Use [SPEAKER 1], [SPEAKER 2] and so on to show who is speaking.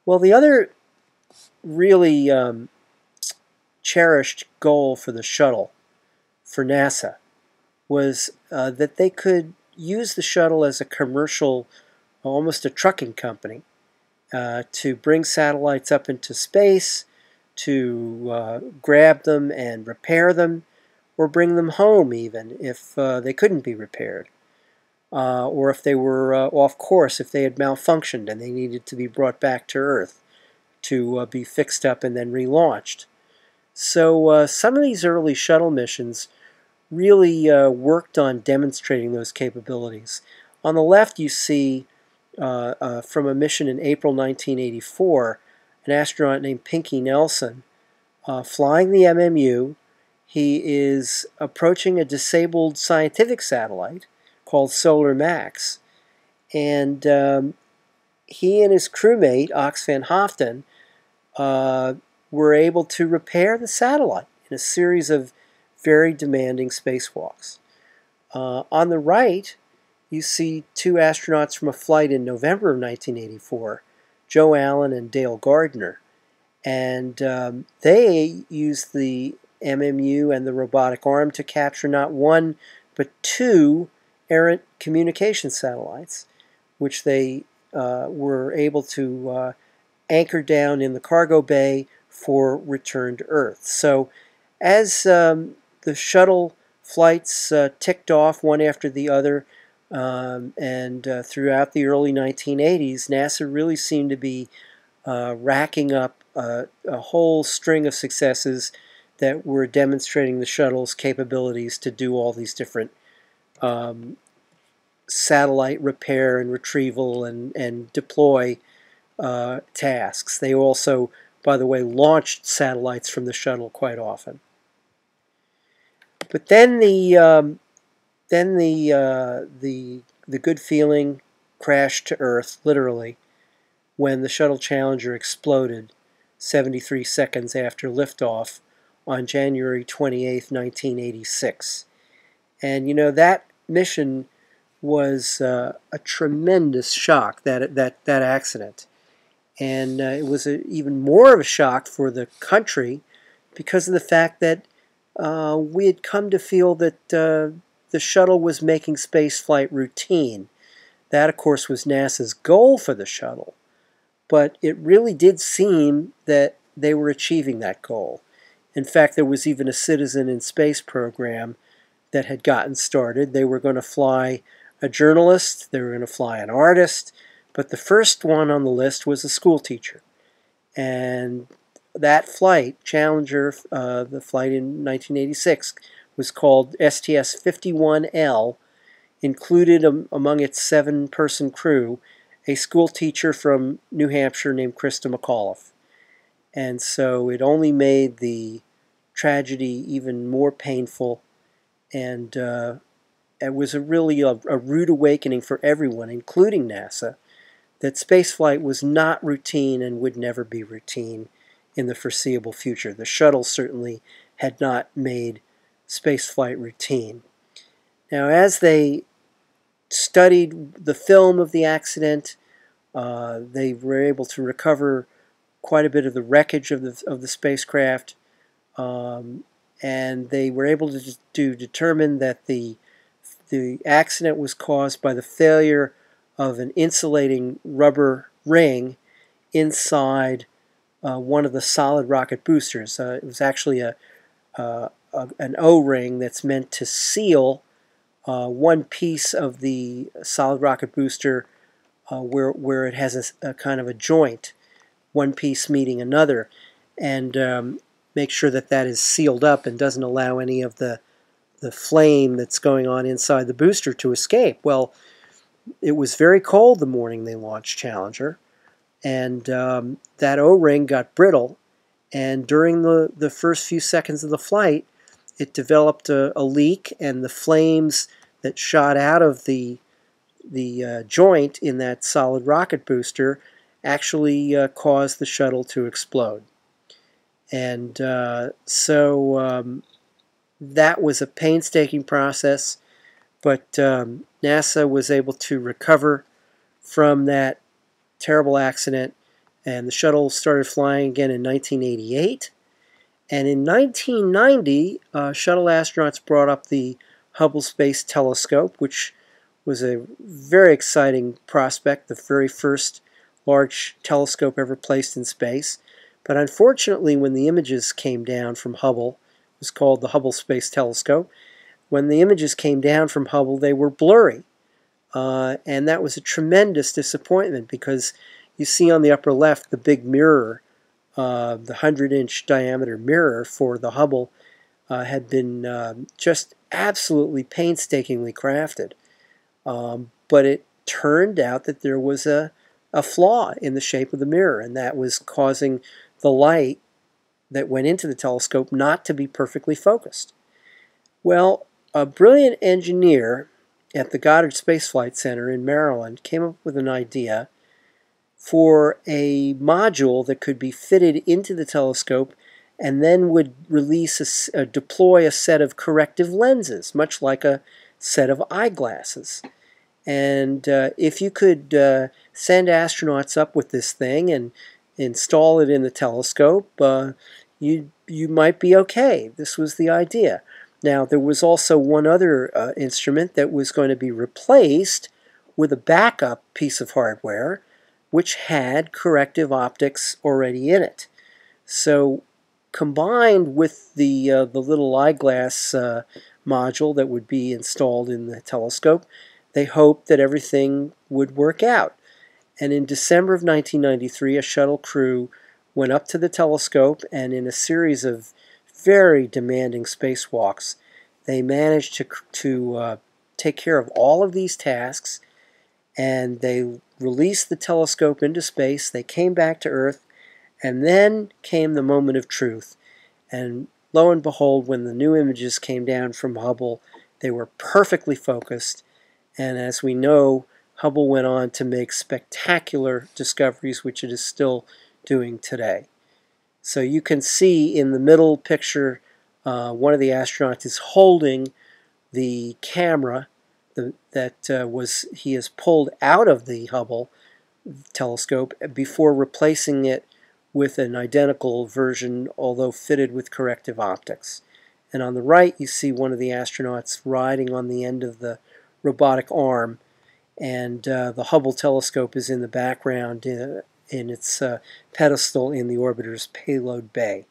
[SPEAKER 1] Well, the other really cherished goal for the shuttle for NASA was that they could use the shuttle as a commercial, almost a trucking company, to bring satellites up into space, to grab them and repair them, or bring them home even if they couldn't be repaired, or if they were off course, if they had malfunctioned and they needed to be brought back to Earth to be fixed up and then relaunched. So some of these early shuttle missions really worked on demonstrating those capabilities. On the left you see from a mission in April 1984, an astronaut named Pinky Nelson flying the MMU. He is approaching a disabled scientific satellite called Solar Max, and he and his crewmate, Ox van Hoften, were able to repair the satellite in a series of very demanding spacewalks. On the right, you see two astronauts from a flight in November of 1984, Joe Allen and Dale Gardner. And they used the MMU and the robotic arm to capture not one, but two errant communication satellites, which they were able to anchor down in the cargo bay for return to Earth. So as the shuttle flights ticked off one after the other, and throughout the early 1980s, NASA really seemed to be racking up a whole string of successes that were demonstrating the shuttle's capabilities to do all these different satellite repair and retrieval and deploy tasks. They also, by the way, launched satellites from the shuttle quite often. But then the good feeling crashed to Earth, literally, when the Shuttle Challenger exploded 73 seconds after liftoff on January 28, 1986. And you know, that mission was a tremendous shock, that accident. And it was even more of a shock for the country because of the fact that we had come to feel that the shuttle was making spaceflight routine. That, of course, was NASA's goal for the shuttle. But it really did seem that they were achieving that goal. In fact, there was even a Citizen in Space program that had gotten started. They were going to fly a journalist, they were going to fly an artist, but the first one on the list was a school teacher. And that flight, Challenger, the flight in 1986, was called STS-51L, included among its 7-person crew a school teacher from New Hampshire named Krista McAuliffe. And so it only made the tragedy even more painful, and it was really a rude awakening for everyone, including NASA, that spaceflight was not routine and would never be routine in the foreseeable future. The shuttle certainly had not made spaceflight routine. Now, as they studied the film of the accident, they were able to recover quite a bit of the wreckage of the spacecraft, and they were able to determine that the accident was caused by the failure of an insulating rubber ring inside one of the solid rocket boosters. It was actually an O-ring that's meant to seal one piece of the solid rocket booster where it has a kind of a joint, one piece meeting another, and make sure that that is sealed up and doesn't allow any of the flame that's going on inside the booster to escape. Well, it was very cold the morning they launched Challenger, and that O-ring got brittle, and during the first few seconds of the flight, it developed a leak, and the flames that shot out of the joint in that solid rocket booster actually caused the shuttle to explode. And so that was a painstaking process, but NASA was able to recover from that terrible accident And the shuttle started flying again in 1988. And in 1990, shuttle astronauts brought up the Hubble Space Telescope, which was a very exciting prospect, the very first large telescope ever placed in space. But unfortunately, when the images came down from Hubble, it was called the Hubble Space Telescope, when the images came down from Hubble, they were blurry. And that was a tremendous disappointment because you see on the upper left the big mirror, the 100-inch diameter mirror for the Hubble had been just absolutely painstakingly crafted. But it turned out that there was a flaw in the shape of the mirror, and that was causing the light that went into the telescope not to be perfectly focused. Well, a brilliant engineer at the Goddard Spaceflight Center in Maryland came up with an idea for a module that could be fitted into the telescope and then would deploy a set of corrective lenses, much like a set of eyeglasses. And if you could send astronauts up with this thing and install it in the telescope, you might be okay. This was the idea. Now, there was also one other instrument that was going to be replaced with a backup piece of hardware which had corrective optics already in it. So combined with the little eyeglass module that would be installed in the telescope, they hoped that everything would work out. And in December of 1993, a shuttle crew went up to the telescope, and in a series of very demanding spacewalks, they managed to take care of all of these tasks, and they released the telescope into space. They came back to Earth, and then came the moment of truth. And lo and behold, when the new images came down from Hubble, they were perfectly focused. And as we know, Hubble went on to make spectacular discoveries, which it is still doing today. So you can see in the middle picture, one of the astronauts is holding the camera that he has pulled out of the Hubble telescope before replacing it with an identical version, although fitted with corrective optics. And on the right, you see one of the astronauts riding on the end of the robotic arm, and the Hubble telescope is in the background in its pedestal in the orbiter's payload bay.